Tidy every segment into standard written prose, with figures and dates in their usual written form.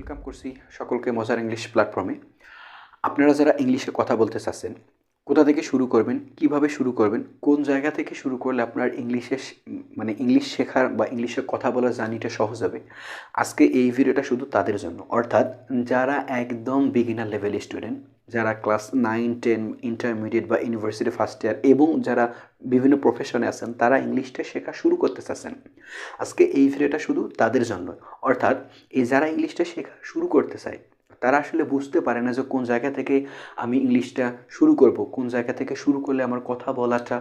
Welcome করছি সকলকে মজার ইংলিশ প্ল্যাটফর্মে। আপনারা যারা ইংলিশে কথা বলতে চাচ্ছেন, কোথা থেকে শুরু করবেন, কিভাবে শুরু করবেন, কোন জায়গা থেকে শুরু করলে আপনার ইংলিশ শেখার বা ইংলিশে কথা বলার জার্নিটা সহজ হবে, আজকে এই ভিডিওটা শুধু তাদের জন্য। অর্থাৎ যারা একদম বিগিনার লেভেল স্টুডেন্ট, যারা ক্লাস 9, 10 ইন্টারমিডিয়েট বা ইউনিভার্সিটি ফার্স্ট ইয়ার এবং যারা বিভিন্ন প্রফেশনে আছেন, তারা ইংলিশটা শেখা শুরু করতে চাচ্ছেন, আজকে এই ভিডিওটা শুধু তাদের জন্য। অর্থাৎ এই যারা ইংলিশটা শেখা শুরু করতে চায়, তারা আসলে বুঝতে পারে না যে কোন জায়গা থেকে আমি ইংলিশটা শুরু করব, কোন জায়গা থেকে শুরু করলে আমার কথা বলাটা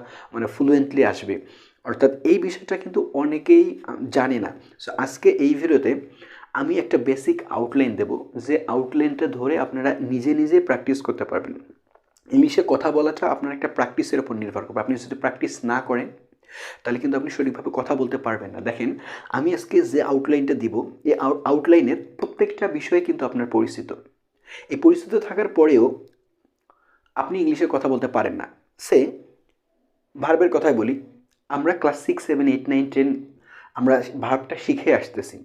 ফ্লুয়েন্টলি আসবে। অর্থাৎ এই বিষয়টা কিন্তু অনেকেই জানে না। সো আজকে এই ভিডিওতে আমি একটা বেসিক আউটলাইন দেব, যে আউটলাইনটা ধরে আপনারা নিজে নিজে প্র্যাকটিস করতে পারবেন। ইংলিশে কথা বলাটা আপনার একটা প্র্যাকটিসের উপর নির্ভর করবে। আপনি যদি প্র্যাকটিস না করেন তাহলে কিন্তু আপনি সঠিকভাবে কথা বলতে পারবেন না। দেখেন, আমি আজকে যে আউটলাইনটা দিব, এই আউটলাইনের প্রত্যেকটা বিষয়ে কিন্তু আপনার পরিচিত। এই পরিচিত থাকার পরেও আপনি ইংলিশে কথা বলতে পারেন না। ভার্বের কথাই বলি, আমরা ক্লাস 6, 7, 8, 9, 10 আমরা ভার্বটা শিখে আসতেছি।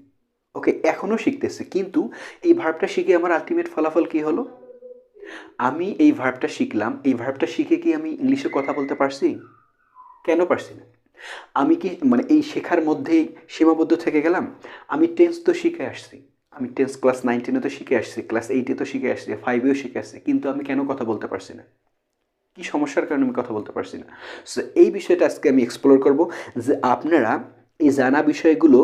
ওকে, এখনও শিখতেছি, কিন্তু এই ভার্বটা শিখে আমার আলটিমেট ফলাফল কী হলো? আমি এই ভার্বটা শিখলাম, এই ভার্বটা শিখে কি আমি ইংলিশে কথা বলতে পারছি? কেন পারছি না? আমি কি এই শেখার মধ্যেই সীমাবদ্ধ থেকে গেলাম? আমি টেন্স তো শিখে আসছি, আমি টেন্স ক্লাস 9, 10 তো শিখে আসছি, ক্লাস 8 তো শিখে আসছি, 5 শিখে আসছি, কিন্তু আমি কেন কথা বলতে পারছি না? কি সমস্যার কারণে আমি কথা বলতে পারছি না? সো এই বিষয়টা আজকে আমি এক্সপ্লোর করব, যে আপনারা এই জানা বিষয়গুলো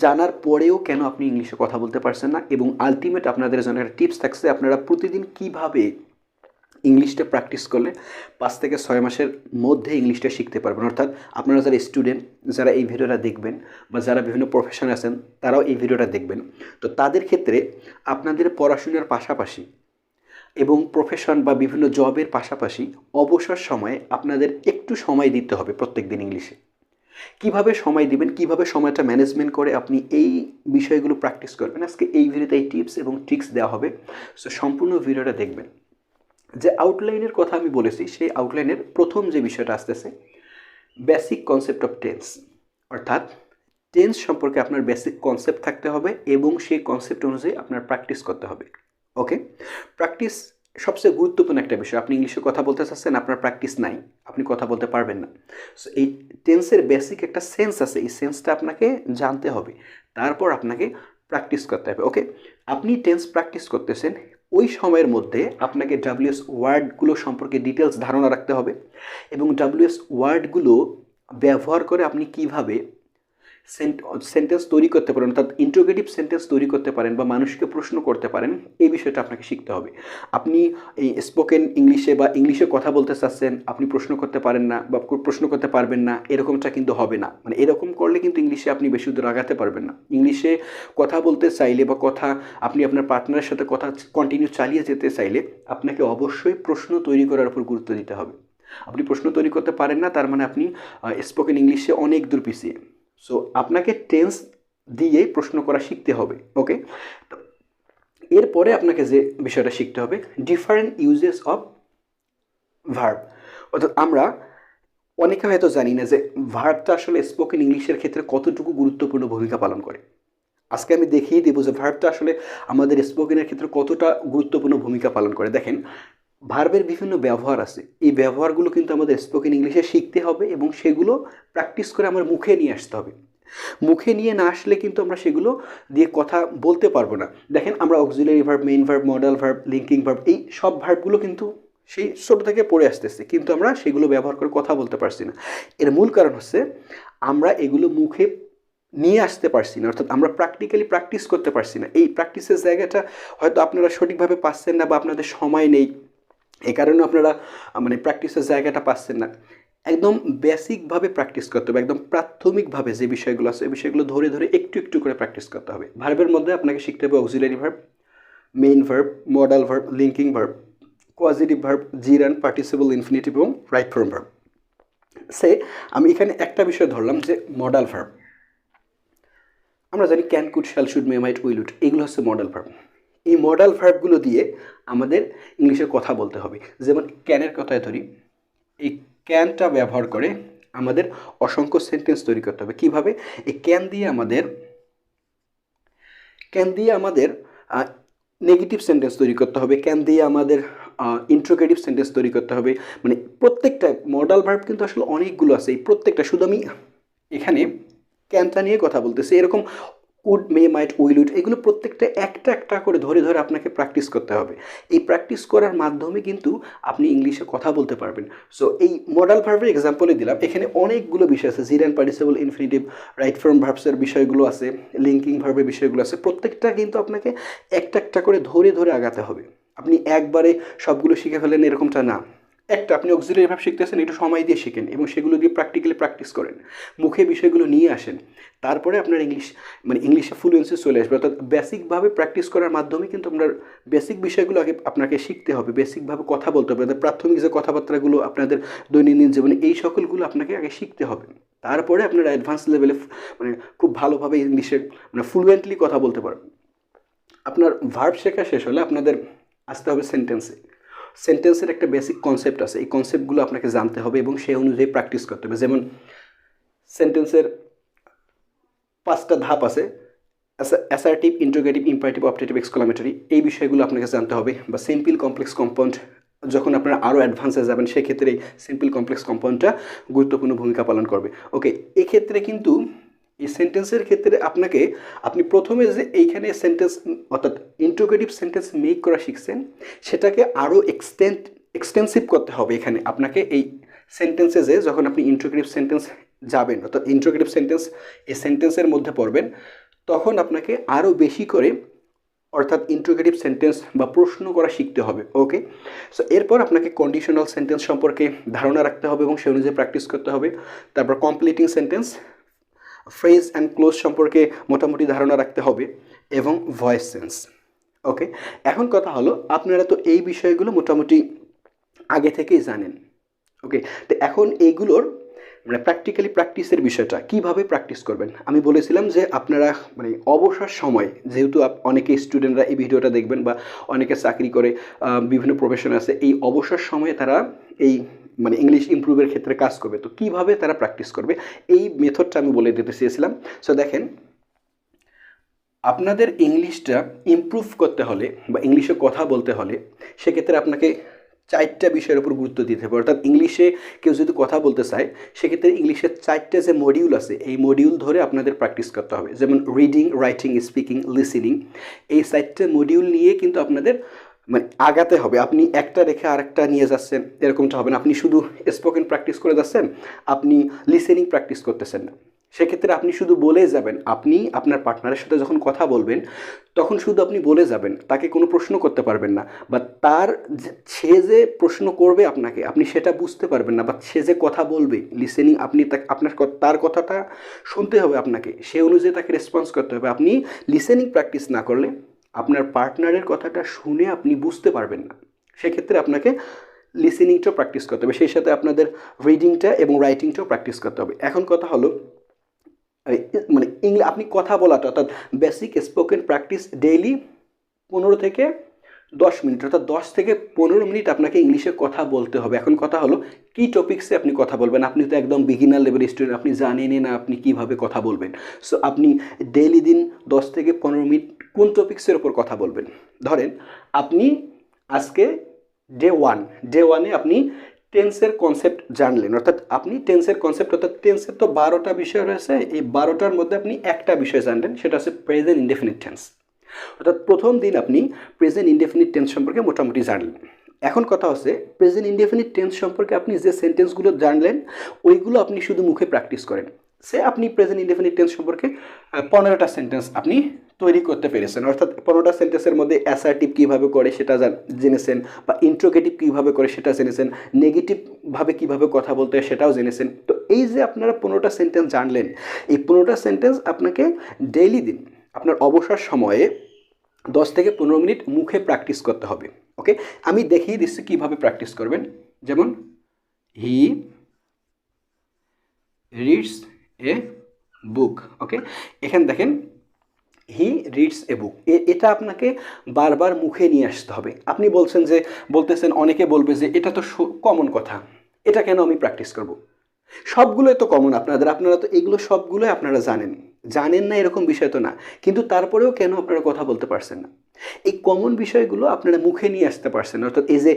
জানার পরেও কেন আপনি ইংলিশে কথা বলতে পারছেন না, এবং আলটিমেট আপনাদের জন্য একটা টিপস থাকছে আপনারা প্রতিদিন কিভাবে ইংলিশটা প্র্যাকটিস করলে 5 থেকে 6 মাসের মধ্যে ইংলিশটা শিখতে পারবেন। অর্থাৎ আপনারা যারা স্টুডেন্ট, যারা এই ভিডিওটা দেখবেন, বা যারা বিভিন্ন প্রফেশনে আছেন, তারাও এই ভিডিওটা দেখবেন। তো তাদের ক্ষেত্রে আপনাদের পড়াশোনার পাশাপাশি এবং প্রফেশন বা বিভিন্ন জবের পাশাপাশি অবসর সময়ে আপনাদের একটু সময় দিতে হবে প্রত্যেক দিন ইংলিশে। কিভাবে সময় দিবেন, কিভাবে সময়টা ম্যানেজমেন্ট করে আপনি এই বিষয়গুলো প্র্যাকটিস করবেন, আজকে এই ভিডিওতে এই টিপস এবং ট্রিক্স দেওয়া হবে। সো সম্পূর্ণ ভিডিওটা দেখবেন। যে আউটলাইনের কথা আমি বলেছি, সেই আউটলাইনের প্রথম যে বিষয়টা আসতেছে, বেসিক কনসেপ্ট অফ টেন্স। অর্থাৎ টেন্স সম্পর্কে আপনার বেসিক কনসেপ্ট থাকতে হবে এবং সেই কনসেপ্ট অনুযায়ী আপনার প্র্যাকটিস করতে হবে। ওকে, প্র্যাকটিস সবচেয়ে গুরুত্বপূর্ণ একটা বিষয়। আপনি ইংলিশে কথা বলতে চাচ্ছেন, আপনার প্র্যাকটিস নাই, আপনি কথা বলতে পারবেন না। সো এই টেন্সের বেসিক একটা সেন্স আছে, এই সেন্সটা আপনাকে জানতে হবে, তারপর আপনাকে প্র্যাকটিস করতে হবে। ওকে, আপনি টেন্স প্র্যাকটিস করতেছেন, ওই সময়ের মধ্যে আপনাকে ডাব্লিউএস ওয়ার্ডগুলো সম্পর্কে ডিটেলস ধারণা রাখতে হবে, এবং ডাব্লিউএস ওয়ার্ডগুলো ব্যবহার করে আপনি কিভাবে সেন্টেন্স তৈরি করতে পারেন, অর্থাৎ ইন্টারোগেটিভ সেন্টেন্স তৈরি করতে পারেন বা মানুষকে প্রশ্ন করতে পারেন, এই বিষয়টা আপনাকে শিখতে হবে। আপনি এই স্পোকেন ইংলিশে বা ইংলিশে কথা বলতে চাচ্ছেন, আপনি প্রশ্ন করতে পারেন না বা প্রশ্ন করতে পারবেন না, এরকমটা কিন্তু হবে না। এরকম করলে কিন্তু ইংলিশে আপনি বেশি দূর আগাতে পারবেন না। ইংলিশে কথা বলতে চাইলে বা আপনি আপনার পার্টনারের সাথে কথা কন্টিনিউ চালিয়ে যেতে চাইলে আপনাকে অবশ্যই প্রশ্ন তৈরি করার উপর গুরুত্ব দিতে হবে। আপনি প্রশ্ন তৈরি করতে পারেন না, তার মানে আপনি স্পোকেন ইংলিশে অনেক দূর পিছিয়ে। সো আপনাকে টেন্স দিয়ে প্রশ্ন করা শিখতে হবে। ওকে, এরপরে আপনাকে যে বিষয়টা শিখতে হবে, ডিফারেন্ট ইউজেস অফ ভার্ব। অর্থাৎ আমরা অনেকে হয়তো জানি না যে ভার্বটা আসলে স্পোকেন ইংলিশের ক্ষেত্রে কতটুকু গুরুত্বপূর্ণ ভূমিকা পালন করে। আজকে আমি দেখিয়ে দেবো যে ভার্বটা আসলে আমাদের স্পোকেনের ক্ষেত্রে কতটা গুরুত্বপূর্ণ ভূমিকা পালন করে। দেখেন, ভার্বের বিভিন্ন ব্যবহার আছে, এই ব্যবহারগুলো কিন্তু আমাদের স্পোকেন ইংলিশে শিখতে হবে এবং সেগুলো প্র্যাকটিস করে আমার মুখে নিয়ে আসতে হবে। মুখে নিয়ে না আসলে কিন্তু আমরা সেগুলো দিয়ে কথা বলতে পারবো না। দেখেন, আমরা auxiliary verb, main verb, modal verb, linking verb, এই সব ভার্বগুলো কিন্তু সেই ছোটো থেকে পড়ে আসতেছে, কিন্তু আমরা সেগুলো ব্যবহার করে কথা বলতে পারছি না। এর মূল কারণ হচ্ছে আমরা এগুলো মুখে নিয়ে আসতে পারছি না, অর্থাৎ আমরা প্র্যাকটিক্যালি প্র্যাকটিস করতে পারছি না। এই প্র্যাকটিসের জায়গাটা হয়তো আপনারা সঠিকভাবে পাচ্ছেন না বা আপনাদের সময় নেই, এই কারণে আপনারা প্র্যাকটিসের জায়গাটা পাচ্ছেন না। একদম বেসিকভাবে প্র্যাকটিস করতে হবে, একদম প্রাথমিকভাবে যে বিষয়গুলো আছে এই বিষয়গুলো ধরে ধরে একটু একটু করে প্র্যাকটিস করতে হবে। ভার্বের মধ্যে আপনাকে শিখতে হবে auxiliary verb, main verb, modal verb, linking verb, causative verb, gerund, participle infinitive এবং রাইট ফর্ম ভার্ব। আমি এখানে একটা বিষয় ধরলাম যে মডাল ভার্ব। আমরা জানি can, could, shall, should, may, might, will, would, এগুলো হচ্ছে মডাল ভার্ব। এই মডাল ভার্বগুলো দিয়ে আমাদের ইংলিশে কথা বলতে হবে। যেমন ক্যানের কথায় ধরি, এই ক্যানটা ব্যবহার করে আমাদের অসংখ্য সেন্টেন্স তৈরি করতে হবে। কিভাবে? এই ক্যান দিয়ে আমাদের নেগেটিভ সেন্টেন্স তৈরি করতে হবে, ক্যান দিয়ে আমাদের ইন্ট্রোগেটিভ সেন্টেন্স তৈরি করতে হবে। মানে প্রত্যেকটা মডাল ভার্ব কিন্তু আসলে অনেকগুলো আছে, এই প্রত্যেকটা, শুধু আমি এখানে ক্যানটা নিয়ে কথা বলতেছি। এরকম could, may, might, will, would, এগুলো প্রত্যেকটা একটা একটা করে ধরে ধরে আপনাকে প্র্যাকটিস করতে হবে। এই প্র্যাকটিস করার মাধ্যমে কিন্তু আপনি ইংলিশে কথা বলতে পারবেন। সো এই মডাল ভার্বের এক্সাম্পলে দিলাম, এখানে অনেকগুলো বিষয় আছে, gerund participle, infinitive, right form ভার্বসের বিষয়গুলো আছে, লিঙ্কিং ভার্বের বিষয়গুলো আছে। প্রত্যেকটা কিন্তু আপনাকে একটা একটা করে ধরে ধরে আগাতে হবে। আপনি একবারে সবগুলো শিখে ফেলেন এরকমটা না। একটা আপনি অক্সিলারি ভার্ব শিখতেছেন, একটু সময় দিয়ে শিখেন এবং সেগুলো দিয়ে প্র্যাকটিক্যালি প্র্যাকটিস করেন, মুখে বিষয়গুলো নিয়ে আসেন। তারপরে আপনার ইংলিশে ফ্লুয়েন্সি চলে আসবে। অর্থাৎ বেসিকভাবে প্র্যাকটিস করার মাধ্যমে কিন্তু আপনার বেসিক বিষয়গুলো আগে আপনাকে শিখতে হবে, বেসিকভাবে কথা বলতে হবে। অর্থাৎ প্রাথমিক যে কথাবার্তাগুলো আপনাদের দৈনন্দিন জীবনে, এই সকলগুলো আপনাকে আগে শিখতে হবে। তারপরে আপনারা অ্যাডভান্স লেভেলে খুব ভালোভাবে ইংলিশে ফ্লুয়েন্টলি কথা বলতে পারবেন। আপনার ভার্ব শেখা শেষ হলে আপনাদের আসতে হবে সেন্টেন্সে। সেন্টেন্সের একটা বেসিক কনসেপ্ট আছে, এই কনসেপ্টগুলো আপনাকে জানতে হবে এবং সেই অনুযায়ী প্র্যাকটিস করতে হবে। যেমন সেন্টেন্সের 5টা ধাপ আছে, assertive, interrogative, imperative, objective, exclamatory, এই বিষয়গুলো আপনাকে জানতে হবে। বা সিম্পল, কমপ্লেক্স, কম্পাউন্ড, যখন আপনারা আরও অ্যাডভান্সে যাবেন সেক্ষেত্রে এই সিম্পল, কমপ্লেক্স, কম্পাউন্ডটা গুরুত্বপূর্ণ ভূমিকা পালন করবে। ওকে, এক্ষেত্রে কিন্তু এই সেন্টেন্সের ক্ষেত্রে আপনি প্রথমে যে এইখানে সেন্টেন্স অর্থাৎ ইন্টারোগেটিভ সেন্টেন্স মেক করা শিখছেন, সেটাকে আরও এক্সটেন্সিভ করতে হবে। এখানে আপনাকে এই সেন্টেন্সে যে যখন আপনি ইন্টারোগেটিভ সেন্টেন্স যাবেন, অর্থাৎ ইন্টারোগেটিভ সেন্টেন্স এই সেন্টেন্সের মধ্যে পড়বেন, তখন আপনাকে আরও বেশি করে অর্থাৎ ইন্টারোগেটিভ সেন্টেন্স বা প্রশ্ন করা শিখতে হবে। ওকে, সো এরপর আপনাকে কন্ডিশনাল সেন্টেন্স সম্পর্কে ধারণা রাখতে হবে এবং সেই অনুযায়ী প্র্যাকটিস করতে হবে। তারপর completing sentence, phrase and close সম্পর্কে মোটামুটি ধারণা রাখতে হবে এবং ভয়েস সেন্স। ওকে, এখন কথা হলো, আপনারা তো এই বিষয়গুলো মোটামুটি আগে থেকেই জানেন। ওকে, তো এখন এইগুলোর প্র্যাকটিক্যালি প্র্যাকটিসের বিষয়টা কীভাবে প্র্যাকটিস করবেন। আমি বলেছিলাম যে আপনারা অবসর সময়, যেহেতু অনেকে স্টুডেন্টরা এই ভিডিওটা দেখবেন বা অনেকে চাকরি করে, বিভিন্ন প্রফেশন আছে, এই অবসর সময়ে তারা এই ইংলিশ ইমপ্রুভের ক্ষেত্রে কাজ করবে। তো কীভাবে তারা প্র্যাকটিস করবে, এই মেথডটা আমি বলে দিতে চেয়েছিলাম। সো দেখেন, আপনাদের ইংলিশটা ইমপ্রুভ করতে হলে বা ইংলিশে কথা বলতে হলে সেক্ষেত্রে আপনাকে 4টা বিষয়ের উপর গুরুত্ব দিতে হবে। অর্থাৎ ইংলিশে কেউ যদি কথা বলতে চায়, সেক্ষেত্রে ইংলিশের 4টে যে মডিউল আছে, এই মডিউল ধরে আপনাদের প্র্যাকটিস করতে হবে। যেমন রিডিং, রাইটিং, স্পিকিং, লিসেনিং, এই 4টে মডিউল নিয়ে কিন্তু আপনাদের আগাতে হবে। আপনি একটা রেখে আরেকটা নিয়ে যাচ্ছেন এরকমটা হবে না। আপনি শুধু স্পোকেন প্র্যাকটিস করে যাচ্ছেন, আপনি লিসেনিং প্র্যাকটিস করতেছেন না। সেক্ষেত্রে আপনি শুধু বলে যাবেন। আপনি আপনার পার্টনারের সাথে যখন কথা বলবেন, তখন শুধু আপনি বলে যাবেন, তাকে কোনো প্রশ্ন করতে পারবেন না, বা সে যে প্রশ্ন করবে আপনাকে, আপনি সেটা বুঝতে পারবেন না, বা সে যে কথা বলবে, লিসেনিং, আপনি তার কথাটা শুনতে হবে আপনাকে, সে অনুযায়ী তাকে রেসপন্স করতে হবে। আপনি লিসেনিং প্র্যাকটিস না করলে আপনার পার্টনারের কথাটা শুনে আপনি বুঝতে পারবেন না। সেক্ষেত্রে আপনাকে লিসেনিংটাও প্র্যাকটিস করতে হবে, সেই সাথে আপনাদের রিডিংটা এবং রাইটিংটাও প্র্যাকটিস করতে হবে। এখন কথা হলো, আপনি কথা বলাটা অর্থাৎ বেসিক স্পোকেন প্র্যাকটিস ডেইলি 15 থেকে 10 মিনিট, অর্থাৎ 10 থেকে 15 মিনিট আপনাকে ইংলিশে কথা বলতে হবে। এখন কথা হলো, কী টপিক্সে আপনি কথা বলবেন। আপনি তো একদম বিগিনার লেভেল স্টুডেন্ট, আপনি জানেনই না আপনি কীভাবে কথা বলবেন। সো আপনি ডেইলি দিন 10 থেকে 15 মিনিট কোন টপিক্সের ওপর কথা বলবেন। ধরেন আপনি আজকে ডে 1-এ আপনি টেন্সের কনসেপ্ট জানলেন, অর্থাৎ আপনি টেন্সের কনসেপ্ট, অর্থাৎ টেন্সের তো 12টা বিষয় রয়েছে, এই 12টার মধ্যে আপনি একটা বিষয় জানলেন, সেটা হচ্ছে প্রেজেন্ট ইনডেফিনিট টেন্স। অর্থাৎ প্রথম দিন আপনি প্রেজেন্ট ইনডেফিনিট টেন্স সম্পর্কে মোটামুটি জানলেন। এখন কথা হচ্ছে, প্রেজেন্ট ইনডেফিনিট টেন্স সম্পর্কে আপনি যে সেন্টেন্সগুলো জানলেন, ওইগুলো আপনি শুধু মুখে প্র্যাকটিস করেন। আপনি প্রেজেন্ট ইনডেফিনিট টেন্স সম্পর্কে 15টা সেন্টেন্স আপনি তৈরি করতে পেরেছেন। অর্থাৎ 15টা সেন্টেন্সের মধ্যে অ্যাসার্টিভ কীভাবে করে সেটা জেনেছেন, বা ইন্ট্রোগেটিভ কীভাবে করে সেটা জেনেছেন, নেগেটিভভাবে কীভাবে কথা বলতে হয় সেটাও জেনেছেন। তো এই যে আপনারা 15টা সেন্টেন্স জানলেন, এই 15টা সেন্টেন্স আপনাকে ডেইলি দিন আপনার অবসর সময়ে 10 থেকে 15 মিনিট মুখে প্র্যাকটিস করতে হবে। ওকে, আমি দেখিয়ে দিচ্ছি কীভাবে প্র্যাকটিস করবেন। যেমন, হি রিডস এ বুক। ওকে, এখানে দেখেন, হি রিডস এ বুক, এটা আপনাকে বারবার মুখে নিয়ে আসতে হবে। আপনি বলতেছেন, অনেকে বলবে যে এটা তো কমন কথা, এটা কেন আমি প্র্যাকটিস করব। সবগুলোই তো কমন, আপনারা তো এগুলো সবগুলোই আপনারা জানেন না এরকম বিষয় তো না, কিন্তু তারপরেও কেন আপনারা কথা বলতে পারছেন না। এই কমন বিষয়গুলো আপনারা মুখে নিয়ে আসতে পারছেন, অর্থাৎ এই যে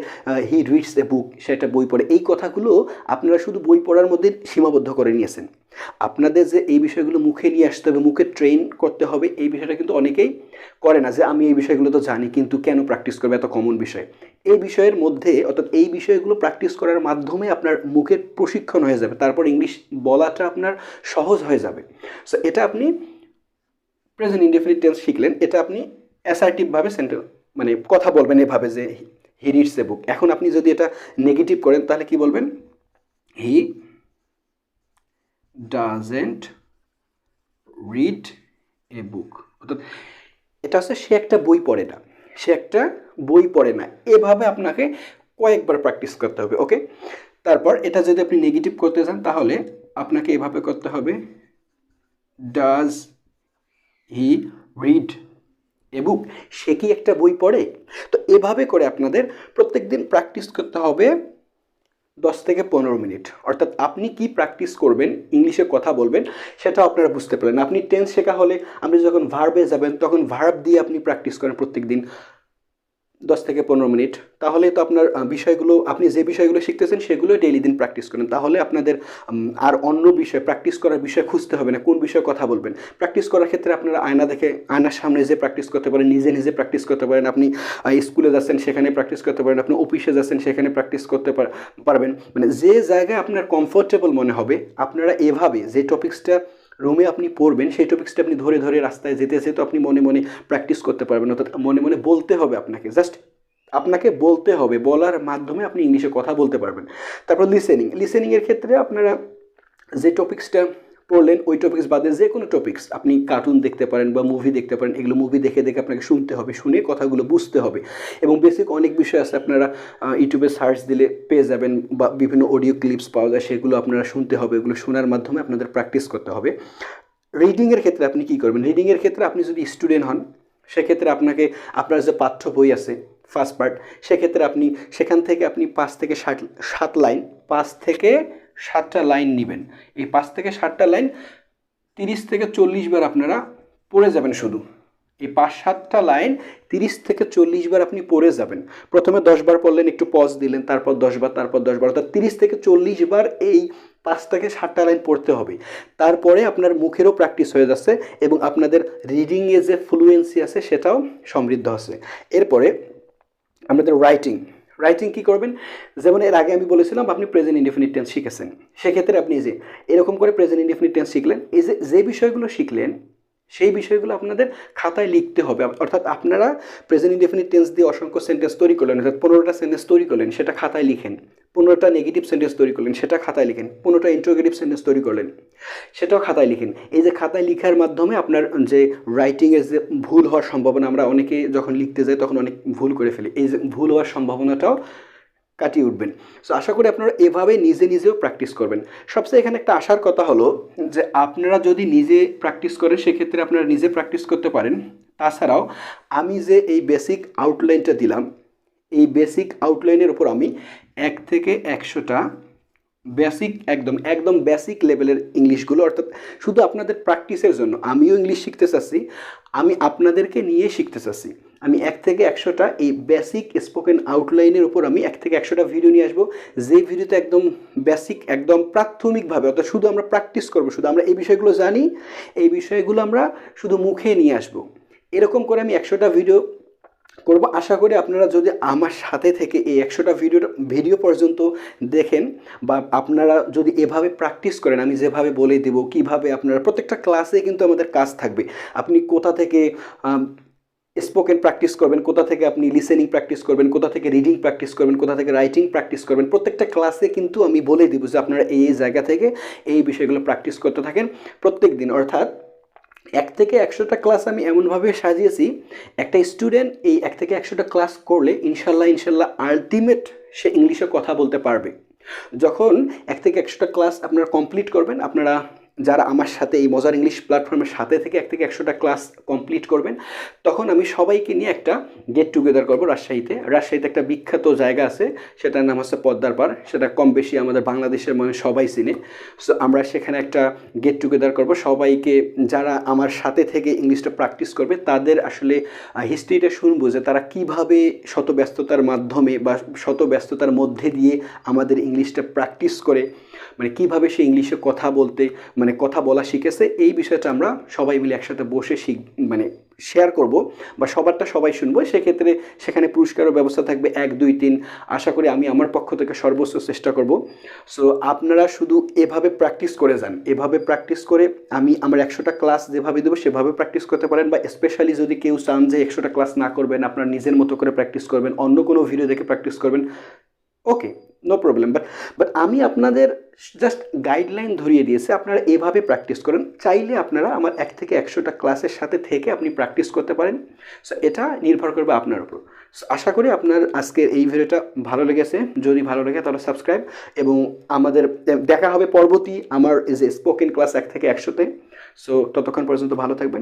হি রিডস এ বুক, সেটা বই পড়ে, এই কথাগুলো আপনারা শুধু বই পড়ার মধ্যে সীমাবদ্ধ করে নিয়েছেন। আপনাদের যে এই বিষয়গুলো মুখে নিয়ে আসতে হবে, মুখে ট্রেন করতে হবে, এই বিষয়টা কিন্তু অনেকেই করে না, যে আমি এই বিষয়গুলো তো জানি কিন্তু কেন প্র্যাকটিস করবে, এত কমন বিষয়। এই বিষয়ের মধ্যে অর্থাৎ এই বিষয়গুলো প্র্যাকটিস করার মাধ্যমে আপনার মুখের প্রশিক্ষণ হয়ে যাবে, তারপর ইংলিশ বলাটা আপনার সহজ হয়ে যাবে। সো এটা আপনি প্রেজেন্ট ইনডেফিনিট টেন্স শিখলেন, এটা আপনি অ্যাসার্টিভভাবে মানে কথা বলবেন এভাবে যে হি রিডস এ বুক। এখন আপনি যদি এটা নেগেটিভ করেন তাহলে কি বলবেন? হি ডাজেন্ট রিড এ বুক। অর্থাৎ এটা হচ্ছে সে একটা বই পড়ে না, সে একটা বই পড়ে না, এভাবে আপনাকে কয়েকবার প্র্যাকটিস করতে হবে। ওকে, তারপর এটা যদি আপনি নেগেটিভ করতে চান তাহলে আপনাকে এভাবে করতে হবে, ডাজ হি রিড এ বুক, সে কি একটা বই পড়ে? তো এভাবে করে আপনাদের প্রত্যেক দিন প্র্যাকটিস করতে হবে 10 থেকে 15 মিনিট। অর্থাৎ আপনি কি প্র্যাকটিস করবেন, ইংলিশে কথা বলবেন, সেটাও আপনারা বুঝতে পারলেন। আপনি টেন্স শেখা হলে আপনি যখন ভার্বে যাবেন তখন ভার্ব দিয়ে আপনি প্র্যাকটিস করেন প্রত্যেক দিন 10 থেকে 15 মিনিট, তাহলে তো আপনার বিষয়গুলো, আপনি যে বিষয়গুলো শিখতেছেন সেগুলো ডেইলি দিন প্র্যাকটিস করেন, তাহলে আপনাদের আর অন্য বিষয় প্র্যাকটিস করার বিষয় খুঁজতে হবে না, কোন বিষয়ে কথা বলবেন। প্র্যাকটিস করার ক্ষেত্রে আপনারা আয়না দেখে, আয়নার সামনে যে প্র্যাকটিস করতে পারেন, নিজে নিজে প্র্যাকটিস করতে পারেন, আপনি স্কুলে যাচ্ছেন সেখানে প্র্যাকটিস করতে পারেন, আপনি অফিসে যাচ্ছেন সেখানে প্র্যাকটিস করতে পারবেন, মানে যে জায়গায় আপনার কমফোর্টেবল মনে হবে আপনারা এভাবে যে টপিক্সটা রুমে আপনি পড়বেন সেই টপিক্সটা আপনি ধরে ধরে রাস্তায় যেতে যেতে আপনি মনে মনে প্র্যাকটিস করতে পারবেন। অর্থাৎ মনে মনে বলতে হবে আপনাকে, জাস্ট আপনাকে বলতে হবে, বলার মাধ্যমে আপনি ইংলিশে কথা বলতে পারবেন। তারপর লিসেনিংয়ের ক্ষেত্রে আপনারা যে টপিক্সটা পড়লেন ওই টপিক্স বাদে যে কোনো টপিক্স, আপনি কার্টুন দেখতে পারেন বা মুভি দেখতে পারেন, এগুলো মুভি দেখে দেখে আপনাকে শুনতে হবে, শুনে কথাগুলো বুঝতে হবে। এবং বেসিক অনেক বিষয় আছে, আপনারা ইউটিউবে সার্চ দিলে পেয়ে যাবেন, বা বিভিন্ন অডিও ক্লিপস পাওয়া যায়, সেগুলো আপনারা শুনতে হবে, এগুলো শোনার মাধ্যমে আপনাদের প্র্যাকটিস করতে হবে। রিডিংয়ের ক্ষেত্রে আপনি কী করবেন? রিডিংয়ের ক্ষেত্রে আপনি যদি স্টুডেন্ট হন সেক্ষেত্রে আপনাকে আপনার যে পাঠ্য বই আছে ফার্স্ট পার্ট, সেক্ষেত্রে আপনি সেখান থেকে আপনি 5 থেকে 7 লাইন, 5 থেকে 7টা লাইন নেবেন। এই 5 থেকে 7টা লাইন 30 থেকে 40 বার আপনারা পড়ে যাবেন। শুধু এই 5-7টা লাইন 30 থেকে 40 বার আপনি পড়ে যাবেন। প্রথমে 10 বার পড়লেন, একটু পজ দিলেন, তারপর 10 বার, তারপর 10 বার, অর্থাৎ 30 থেকে 40 বার এই 5 থেকে 7টা লাইন পড়তে হবে। তারপরে আপনার মুখেরও প্র্যাকটিস হয়ে যাচ্ছে এবং আপনাদের রিডিংয়ে যে ফ্লুয়েন্সি আছে সেটাও সমৃদ্ধ আছে। এরপরে আমাদের রাইটিং কী করবেন? যেমন এর আগে আমি বলেছিলাম আপনি প্রেজেন্ট ইনডেফিনিট টেন্স শিখেছেন, সেক্ষেত্রে আপনি যে এরকম করে প্রেজেন্ট ইনডেফিনিট টেন্স শিখলেন, এই যে বিষয়গুলো শিখলেন সেই বিষয়গুলো আপনাদের খাতায় লিখতে হবে। অর্থাৎ আপনারা প্রেজেন্ট ইনডেফিনিট টেন্স দিয়ে অসংখ্য সেন্টেন্স তৈরি করলেন, অর্থাৎ 15টা সেন্টেন্স তৈরি করলেন, সেটা খাতায় লিখেন। 15টা নেগেটিভ সেন্টেন্স তৈরি করলেন, সেটা খাতায় লিখেন। 15টা ইন্টারোগেটিভ সেন্টেন্স তৈরি করলেন, সেটাও খাতায় লিখেন। এই যে খাতায় লেখার মাধ্যমে আপনার যে রাইটিংয়ের যে ভুল হওয়ার সম্ভাবনা, আমরা অনেকে যখন লিখতে যাই তখন অনেক ভুল করে ফেলি, এই যে ভুল হওয়ার সম্ভাবনাটাও কাটিয়ে উঠবেন। সো আশা করি আপনারা এভাবে নিজে নিজেও প্র্যাকটিস করবেন। সবচেয়ে এখানে একটা আশার কথা হলো যে আপনারা যদি নিজে প্র্যাকটিস করেন সেক্ষেত্রে আপনারা নিজে প্র্যাকটিস করতে পারেন। তাছাড়াও আমি যে এই বেসিক আউটলাইনটা দিলাম, এই বেসিক আউটলাইনের উপর আমি 1 থেকে 100টা বেসিক একদম বেসিক লেভেলের ইংলিশগুলো, অর্থাৎ শুধু আপনাদের প্র্যাকটিসের জন্য, আমিও ইংলিশ শিখতে চাচ্ছি, আমি আপনাদেরকে নিয়ে শিখতে চাচ্ছি। আমি 1 থেকে 100টা এই বেসিক স্পোকেন আউটলাইনের উপর আমি 1 থেকে 100টা ভিডিও নিয়ে আসবো, যে ভিডিওতে একদম বেসিক, একদম প্রাথমিকভাবে, অর্থাৎ শুধু আমরা প্র্যাকটিস করবো, শুধু আমরা এই বিষয়গুলো জানি, এই বিষয়গুলো আমরা শুধু মুখে নিয়ে আসবো। এরকম করে আমি 100টা ভিডিও করব। আশা করি আপনারা যদি আমার সাথে থেকে এই 100টা ভিডিও পর্যন্ত দেখেন, বা আপনারা যদি এভাবে প্র্যাকটিস করেন, আমি যেভাবে বলে দেব কিভাবে আপনারা, প্রত্যেকটা ক্লাসে কিন্তু আমাদের কাজ থাকবে। আপনি কোথা থেকে স্পোকেন প্র্যাকটিস করবেন, কোথা থেকে আপনি লিসেনিং প্র্যাকটিস করবেন, কোথা থেকে রিডিং প্র্যাকটিস করবেন, কোথা থেকে রাইটিং প্র্যাকটিস করবেন, প্রত্যেকটা ক্লাসে কিন্তু আমি বলে দেবো যে আপনারা এই জায়গা থেকে এই বিষয়গুলো প্র্যাকটিস করতে থাকেন প্রত্যেক দিন। অর্থাৎ 1 থেকে 100টা ক্লাস আমি এমনভাবে সাজিয়েছি, একটা স্টুডেন্ট এই 1 থেকে 100টা ক্লাস করলে ইনশাল্লাহ আলটিমেট সে ইংলিশে কথা বলতে পারবে। যখন 1 থেকে 100টা ক্লাস আপনারা কমপ্লিট করবেন, আপনারা যারা আমার সাথে এই মজার ইংলিশ প্ল্যাটফর্মের সাথে থেকে 1 থেকে 100টা ক্লাস কমপ্লিট করবেন, তখন আমি সবাইকে নিয়ে একটা গেট টুগেদার করবো রাজশাহীতে। রাজশাহীতে একটা বিখ্যাত জায়গা আছে, সেটার নাম হচ্ছে পদ্মার পাড়। সেটা কম বেশি আমাদের বাংলাদেশের মনে সবাই চিনে। সো আমরা সেখানে একটা গেট টুগেদার করবো। সবাইকে যারা আমার সাথে থেকে ইংলিশটা প্র্যাকটিস করবে তাদের আসলে হিস্ট্রিটা শুনবো যে তারা কীভাবে শত ব্যস্ততার মাধ্যমে বা শত ব্যস্ততার মধ্যে দিয়ে আমাদের ইংলিশটা প্র্যাকটিস করে, মানে কীভাবে সে ইংলিশে কথা বলতে মানে কথা বলা শিখেছে, এই বিষয়টা আমরা সবাই মিলে একসাথে বসে মানে শেয়ার করব বা সবারটা সবাই শুনবো। সেক্ষেত্রে সেখানে পুরস্কারের ব্যবস্থা থাকবে 1, 2, 3। আশা করি আমি আমার পক্ষ থেকে সর্বোচ্চ চেষ্টা করব। সো আপনারা শুধু এভাবে প্র্যাকটিস করে যান, এভাবে প্র্যাকটিস করে আমি আমার 100টা ক্লাস যেভাবে দেবো সেভাবে প্র্যাকটিস করতে পারেন। বা স্পেশালি যদি কেউ চান যে 100টা ক্লাস না করবেন, আপনার নিজের মতো করে প্র্যাকটিস করবেন, অন্য কোনো ভিডিও দেখে প্র্যাকটিস করবেন, ওকে, নো প্রবলেম। বাট আমি আপনাদের জাস্ট গাইডলাইন ধরিয়ে দিয়েছি, আপনারা এভাবে প্র্যাকটিস করেন। চাইলে আপনারা আমার 1 থেকে 100টা ক্লাসের সাথে থেকে আপনি প্র্যাকটিস করতে পারেন। সো এটা নির্ভর করবে আপনার উপর। আশা করি আপনার আজকের এই ভিডিওটা ভালো লেগেছে। যদি ভালো লাগে তাহলে সাবস্ক্রাইব, এবং আমাদের দেখা হবে পরবর্তী আমার যে স্পোকেন ক্লাস 1 থেকে 100তে। সো ততক্ষণ পর্যন্ত ভালো থাকবেন।